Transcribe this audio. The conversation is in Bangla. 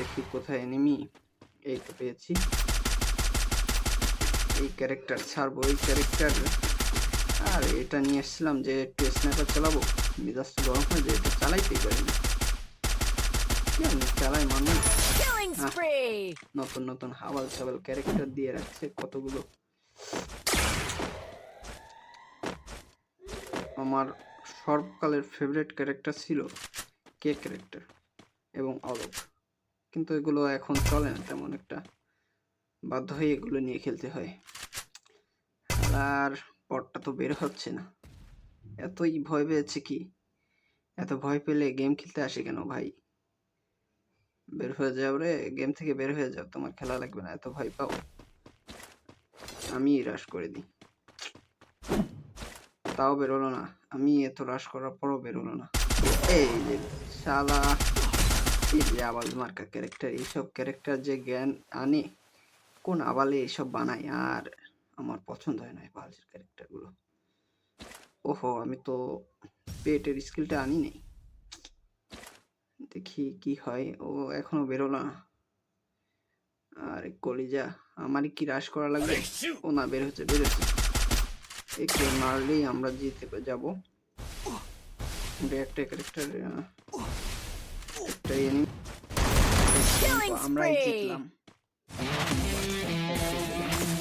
দেখি কোথায় এনিমি। এই তো পেয়েছি। এই ক্যারেক্টার ছাড়বো, এই ক্যারেক্টার। আর এটা নিয়ে এসেছিলাম যে একটু স্নাইপার চালাবো, মেজাজটা গরম হয়ে যায়, এটা চালাইতেই পারি না। কেমন চালাই মানুষ। নতুন নতুন হাওয়াল সাবাল ক্যারেক্টার দিয়ে রাখছে কতগুলো। আমার সর্বকালের ফেভারিট ক্যারেক্টার ছিল কে ক্যারেক্টার এবং অলোক, কিন্তু এগুলো এখন চলে না তেমন একটা, বাধ্য হয়ে এগুলো নিয়ে খেলতে হয়। আর পটটা তো বের হচ্ছে না, এতই ভয় পেয়েছে কি। এত ভয় পেলে গেম খেলতে আসে কেন ভাই? বের হয়ে যাও রে, গেম থেকে বের হয়ে যাও, তোমার খেলা লাগবে না, এত ভয় পাও। আমি রাশ করে দিই, তাও বেরোলো না। আমি এত রাশ করার পরও বেরোলো না। এই যে শালা, এই যে আবাল মার্কা ক্যারেক্টার, এইসব ক্যারেক্টার যে জ্ঞান আনে, কোন আবালে এইসব বানায়, আর আমার পছন্দ হয় না এই বালের ক্যারেক্টারগুলো। ওহো, আমি তো পেটের স্কিলটা আনি নেই, দেখি কি হয়। ও এখনো বেরোলো না। আর কলিজা, আমারই কি রাশ করা লাগবে? ও না, বের হচ্ছে বের হচ্ছে। একে মারলেই আমরা জিতে যাব। একটা ক্যারেক্টার, একটা এনিমি, আমরাই জিতলাম।